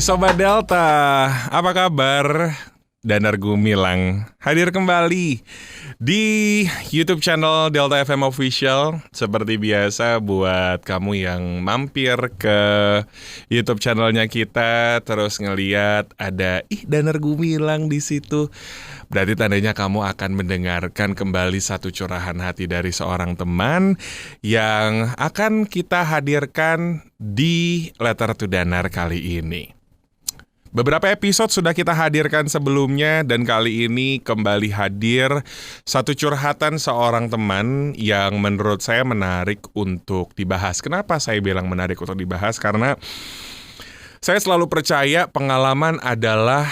Sobat Delta, apa kabar? Danar Gumilang hadir kembali di YouTube channel Delta FM Official. Seperti biasa buat kamu yang mampir ke YouTube channelnya kita terus ngeliat ada Danar Gumilang di situ. Berarti tandanya kamu akan mendengarkan kembali satu curahan hati dari seorang teman yang akan kita hadirkan di Letter to Danar kali ini. Beberapa episode sudah kita hadirkan sebelumnya dan kali ini kembali hadir satu curhatan seorang teman yang menurut saya menarik untuk dibahas. Kenapa saya bilang menarik untuk dibahas? Karena saya selalu percaya pengalaman adalah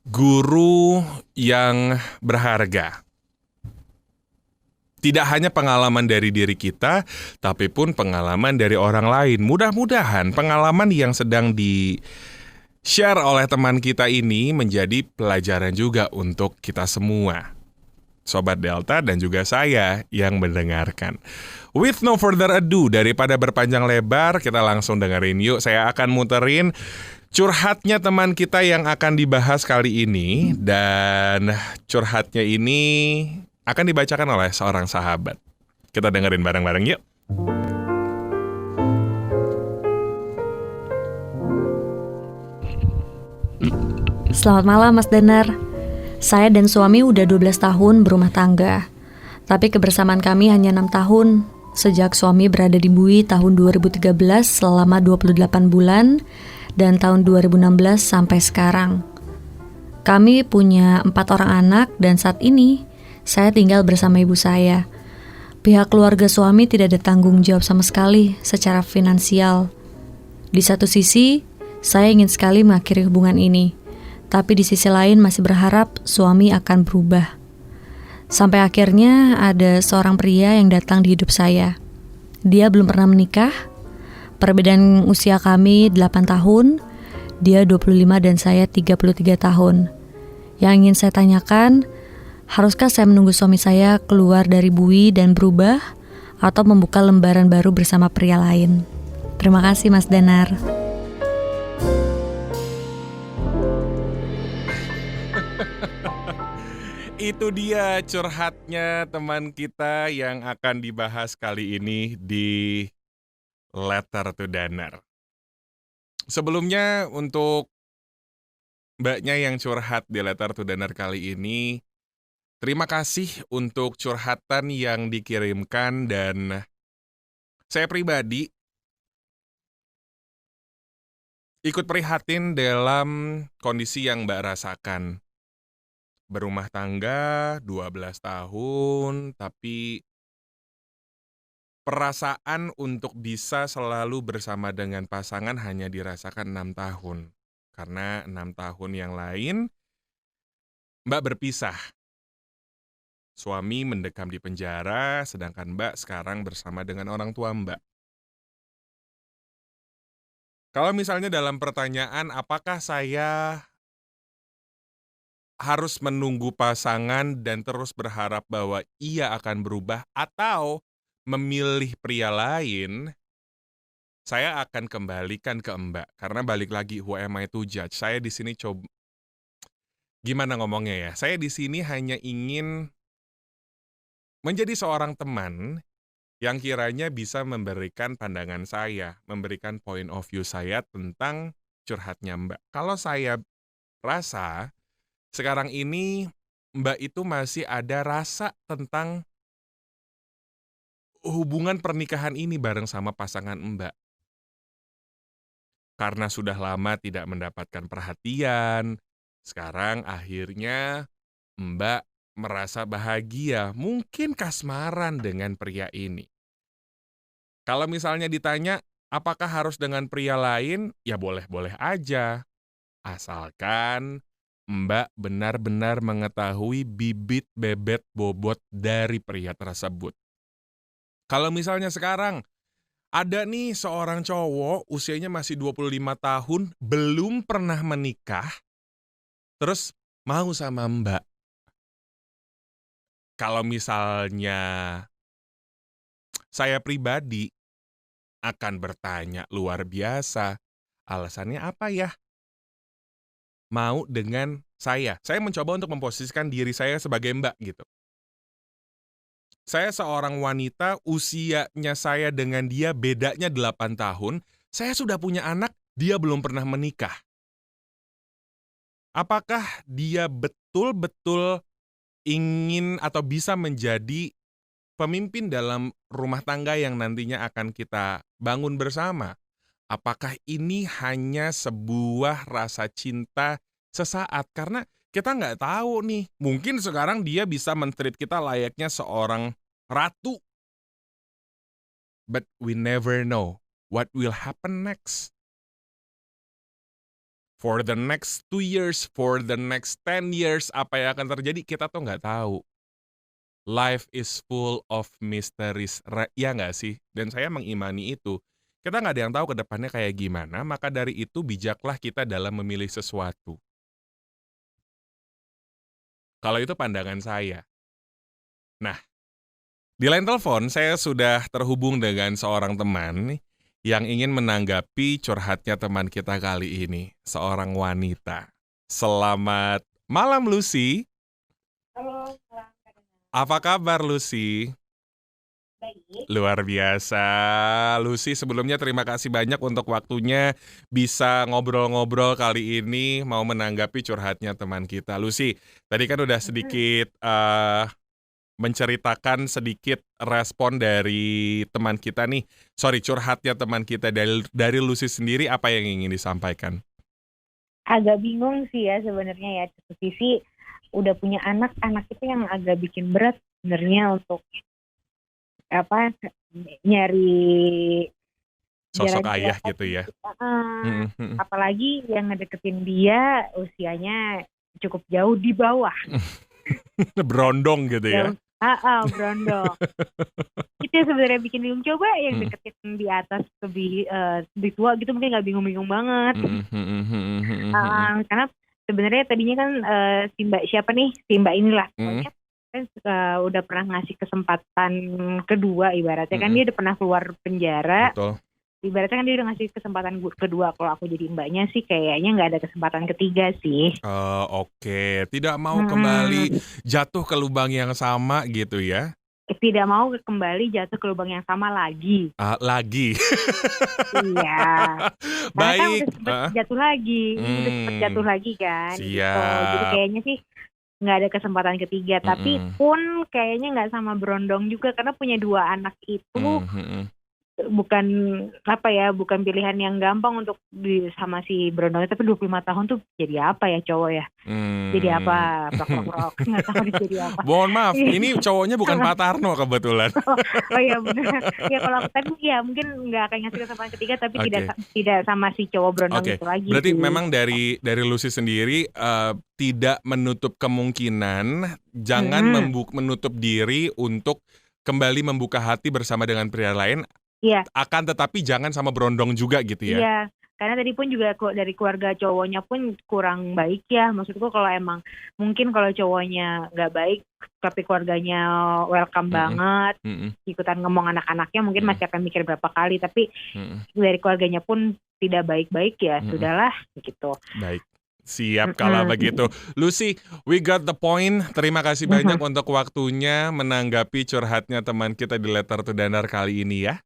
guru yang berharga. Tidak hanya pengalaman dari diri kita, tapi pun pengalaman dari orang lain. Mudah-mudahan pengalaman yang sedang share oleh teman kita ini menjadi pelajaran juga untuk kita semua, Sobat Delta dan juga saya yang mendengarkan. With no further ado, daripada berpanjang lebar, kita langsung dengerin yuk. Saya akan muterin curhatnya teman kita yang akan dibahas kali ini. Dan curhatnya ini akan dibacakan oleh seorang sahabat. Kita dengerin bareng-bareng yuk. Selamat malam Mas Danar. Saya dan suami udah 12 tahun berumah tangga. Tapi kebersamaan kami hanya 6 tahun. Sejak suami berada di BUI tahun 2013 selama 28 bulan dan tahun 2016 sampai sekarang. Kami punya 4 orang anak dan saat ini saya tinggal bersama ibu saya. Pihak keluarga suami tidak ada tanggung jawab sama sekali secara finansial. Di satu sisi, saya ingin sekali mengakhiri hubungan ini. Tapi di sisi lain masih berharap suami akan berubah. Sampai akhirnya ada seorang pria yang datang di hidup saya. Dia belum pernah menikah. Perbedaan usia kami 8 tahun. Dia 25 dan saya 33 tahun. Yang ingin saya tanyakan, haruskah saya menunggu suami saya keluar dari BUI dan berubah, atau membuka lembaran baru bersama pria lain? Terima kasih Mas Danar. Itu dia curhatnya teman kita yang akan dibahas kali ini di Letter to Danar. Sebelumnya untuk mbaknya yang curhat di Letter to Danar kali ini, terima kasih untuk curhatan yang dikirimkan dan saya pribadi ikut prihatin dalam kondisi yang mbak rasakan. Berumah tangga 12 tahun, tapi perasaan untuk bisa selalu bersama dengan pasangan hanya dirasakan 6 tahun. Karena 6 tahun yang lain, Mbak berpisah. Suami mendekam di penjara, sedangkan Mbak sekarang bersama dengan orang tua Mbak. Kalau misalnya dalam pertanyaan, apakah saya harus menunggu pasangan dan terus berharap bahwa ia akan berubah atau memilih pria lain, saya akan kembalikan ke Mbak. Karena balik lagi, who am I to judge? Saya di sini gimana ngomongnya ya? Saya di sini hanya ingin menjadi seorang teman yang kiranya bisa memberikan pandangan saya, memberikan point of view saya tentang curhatnya Mbak. Kalau saya rasa sekarang ini Mbak itu masih ada rasa tentang hubungan pernikahan ini bareng sama pasangan Mbak. Karena sudah lama tidak mendapatkan perhatian, sekarang akhirnya Mbak merasa bahagia, mungkin kasmaran dengan pria ini. Kalau misalnya ditanya, apakah harus dengan pria lain? Ya boleh-boleh aja. Asalkan Mbak benar-benar mengetahui bibit bebet bobot dari pria tersebut. Kalau misalnya sekarang, ada nih seorang cowok usianya masih 25 tahun, belum pernah menikah, terus mau sama Mbak. Kalau misalnya saya pribadi akan bertanya luar biasa, alasannya apa ya? mau dengan saya. Saya mencoba untuk memposisikan diri saya sebagai Mbak gitu. Saya seorang wanita, usianya saya dengan dia bedanya 8 tahun. Saya sudah punya anak, dia belum pernah menikah. Apakah dia betul-betul ingin atau bisa menjadi pemimpin dalam rumah tangga yang nantinya akan kita bangun bersama? Apakah ini hanya sebuah rasa cinta sesaat? Karena kita nggak tahu nih, mungkin sekarang dia bisa men-treat kita layaknya seorang ratu. But we never know what will happen next. For the next 2 years, for the next 10 years, apa yang akan terjadi kita tuh nggak tahu. Life is full of mysteries, ya nggak sih? Dan saya mengimani itu. Kita nggak ada yang tahu ke depannya kayak gimana, maka dari itu bijaklah kita dalam memilih sesuatu. Kalau itu pandangan saya. Nah, di line telepon saya sudah terhubung dengan seorang teman yang ingin menanggapi curhatnya teman kita kali ini, seorang wanita. Selamat malam Lucy. Halo, Apa kabar Lucy? baik. Luar biasa. Lucy, sebelumnya terima kasih banyak untuk waktunya bisa ngobrol-ngobrol kali ini mau menanggapi curhatnya teman kita. Lucy, tadi kan udah sedikit menceritakan sedikit respon dari teman kita nih. Sorry, curhatnya teman kita dari Lucy sendiri, apa yang ingin disampaikan? Agak bingung sih ya sebenarnya ya. Satu sisi udah punya anak itu yang agak bikin berat sebenarnya untuk nyari Sosok jalan ayah keluar. gitu ya. Apalagi yang ngedeketin dia usianya cukup jauh di bawah. Berondong gitu ya. Berondong. Itu yang sebenarnya bikin bingung. Coba yang deketin di atas lebih tua gitu mungkin nggak bingung-bingung banget. Karena sebenarnya tadinya kan si Mbak inilah pokoknya kan udah pernah ngasih kesempatan kedua ibaratnya kan dia udah pernah keluar penjara. Betul. Ibaratnya kan dia udah ngasih kesempatan kedua. Kalau aku jadi mbaknya sih kayaknya nggak ada kesempatan ketiga sih. Oke. Tidak mau kembali jatuh ke lubang yang sama gitu ya? Tidak mau kembali jatuh ke lubang yang sama lagi. Lagi. Iya. Karena kan Baik. udah sempet jatuh lagi. Udah sempet jatuh lagi kan. Siap. Gitu. Jadi kayaknya sih nggak ada kesempatan ketiga. Tapi pun kayaknya nggak sama berondong juga. Karena punya 2 anak itu bukan pilihan yang gampang untuk sama si berondong. Tapi 25 tahun tuh jadi apa ya cowok ya? Jadi apa? Prok-prok nggak tahu dia jadi apa. Mohon maaf, ini cowoknya bukan Pak Tarno kebetulan. Oh iya benar. Ya kalau aku tadi ya mungkin nggak akan ngasih kesempatan ketiga tapi tidak sama si cowok berondong itu lagi. Berarti memang dari Lucy sendiri tidak menutup kemungkinan jangan menutup diri untuk kembali membuka hati bersama dengan pria lain. Iya. Akan tetapi jangan sama berondong juga gitu ya. Iya. Karena tadi pun juga dari keluarga cowoknya pun kurang baik ya. Maksudku kalau emang mungkin kalau cowoknya nggak baik tapi keluarganya welcome banget, ikutan ngomong anak-anaknya mungkin masih akan mikir berapa kali. Tapi dari keluarganya pun tidak baik-baik ya sudahlah gitu. Baik. Siap kalau begitu. Lucy, we got the point. Terima kasih banyak untuk waktunya menanggapi curhatnya teman kita di Letter to Danar kali ini ya.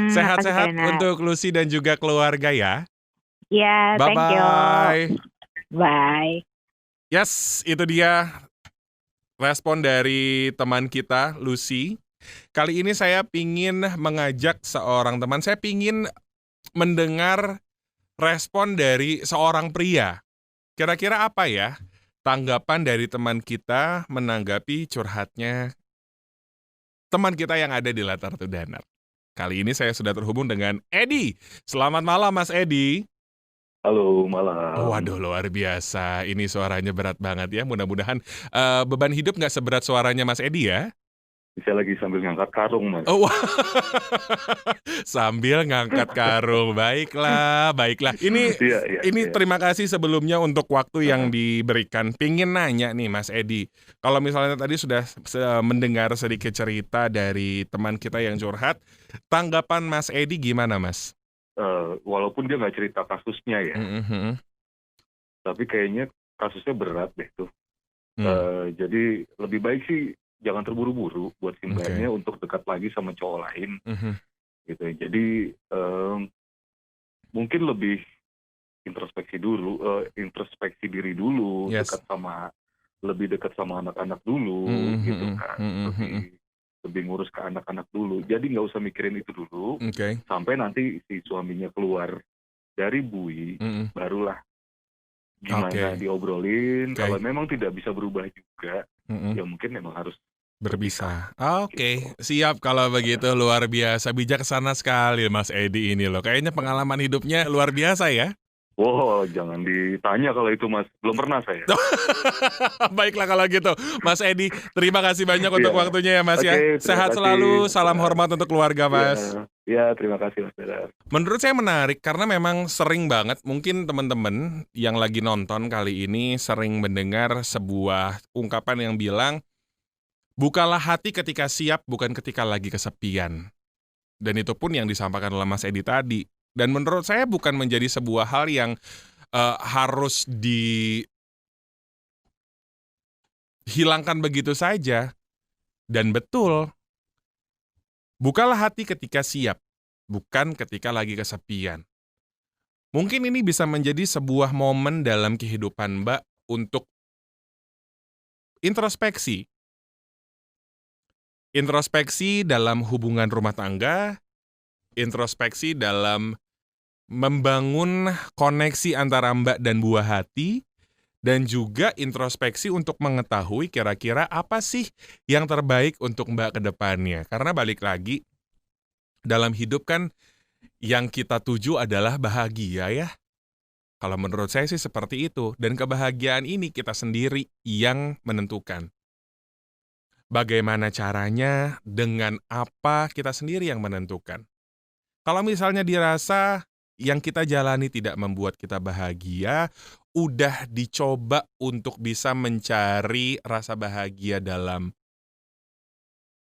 Sehat-sehat untuk Lucy dan juga keluarga ya. Ya, thank you. Bye. Yes, itu dia respon dari teman kita, Lucy. Kali ini saya pingin mengajak seorang teman, saya pingin mendengar respon dari seorang pria. Kira-kira apa ya tanggapan dari teman kita menanggapi curhatnya teman kita yang ada di Letter to Danar. Kali ini saya sudah terhubung dengan Edi. Selamat malam Mas Edi. Halo, malam. Waduh, luar biasa. Ini suaranya berat banget ya. Mudah-mudahan beban hidup nggak seberat suaranya Mas Edi ya. Saya lagi sambil ngangkat karung, Mas. Oh, sambil ngangkat karung. Baiklah. Ini terima kasih sebelumnya untuk waktu yang diberikan. Pingin nanya nih Mas Edi. Kalau misalnya tadi sudah mendengar sedikit cerita dari teman kita yang curhat, tanggapan Mas Edi gimana Mas? Walaupun dia nggak cerita kasusnya ya, Tapi kayaknya kasusnya berat deh tuh. Jadi lebih baik sih jangan terburu-buru buat si mbaknya untuk dekat lagi sama cowok lain. Gitu. Jadi mungkin lebih introspeksi diri dulu, Yes. lebih dekat sama anak-anak dulu, gitu kan. Lebih ngurus ke anak-anak dulu. Jadi nggak usah mikirin itu dulu. Sampai nanti si suaminya keluar dari bui, barulah gimana diobrolin. Kalau memang tidak bisa berubah juga, ya mungkin memang harus berpisah. Oke, siap kalau begitu. Luar biasa, bijaksana sekali Mas Edi ini loh. Kayaknya pengalaman hidupnya luar biasa ya. Wow, jangan ditanya kalau itu Mas. Belum pernah saya. Baiklah kalau gitu, Mas Edi. Terima kasih banyak untuk waktunya ya Mas ya. Oke, terima Sehat kasih. selalu, salam hormat untuk keluarga Mas. Ya, terima kasih Mas Dedar. Menurut saya menarik karena memang sering banget, mungkin teman-teman yang lagi nonton kali ini sering mendengar sebuah ungkapan yang bilang, bukalah hati ketika siap, bukan ketika lagi kesepian. Dan itu pun yang disampaikan oleh Mas Edi tadi. Dan menurut saya bukan menjadi sebuah hal yang harus dihilangkan begitu saja. Dan betul, bukalah hati ketika siap, bukan ketika lagi kesepian. Mungkin ini bisa menjadi sebuah momen dalam kehidupan Mbak untuk introspeksi. Introspeksi dalam hubungan rumah tangga, introspeksi dalam membangun koneksi antara Mbak dan buah hati, dan juga introspeksi untuk mengetahui kira-kira apa sih yang terbaik untuk Mbak ke depannya. Karena balik lagi, dalam hidup kan yang kita tuju adalah bahagia ya. Kalau menurut saya sih seperti itu. Dan kebahagiaan ini kita sendiri yang menentukan. Bagaimana caranya, dengan apa kita sendiri yang menentukan. Kalau misalnya dirasa yang kita jalani tidak membuat kita bahagia, udah dicoba untuk bisa mencari rasa bahagia dalam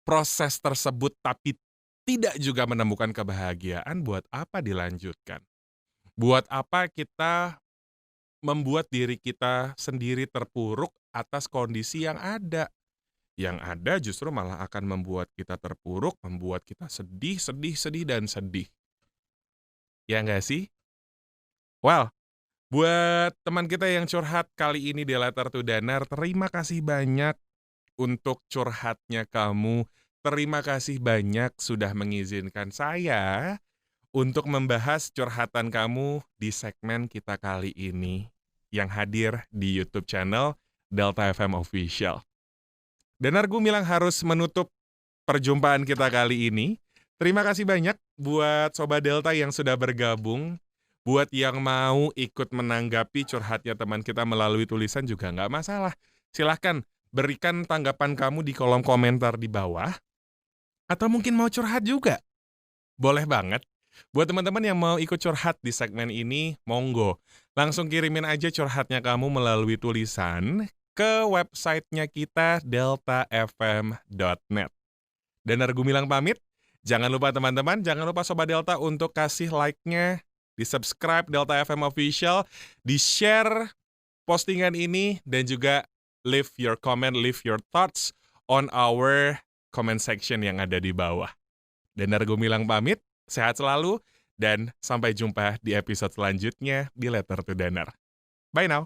proses tersebut tapi tidak juga menemukan kebahagiaan, buat apa dilanjutkan? Buat apa kita membuat diri kita sendiri terpuruk atas kondisi yang ada? Yang ada justru malah akan membuat kita terpuruk, membuat kita sedih, dan sedih. Ya nggak sih? Well, buat teman kita yang curhat kali ini di Letter to Danar, terima kasih banyak untuk curhatnya kamu. Terima kasih banyak sudah mengizinkan saya untuk membahas curhatan kamu di segmen kita kali ini yang hadir di YouTube channel Delta FM Official. Danar Gumilang harus menutup perjumpaan kita kali ini. Terima kasih banyak buat Sobat Delta yang sudah bergabung. Buat yang mau ikut menanggapi curhatnya teman kita melalui tulisan juga nggak masalah. Silahkan berikan tanggapan kamu di kolom komentar di bawah. Atau mungkin mau curhat juga. Boleh banget. Buat teman-teman yang mau ikut curhat di segmen ini, monggo. Langsung kirimin aja curhatnya kamu melalui tulisan ke websitenya kita deltafm.net. Danar Gumilang pamit. Jangan lupa teman-teman, jangan lupa Sobat Delta untuk kasih like-nya, di-subscribe Delta FM Official, di-share postingan ini, dan juga leave your comment, leave your thoughts on our comment section yang ada di bawah. Danar Gumilang pamit, sehat selalu, dan sampai jumpa di episode selanjutnya di Letter to Danar. Bye now!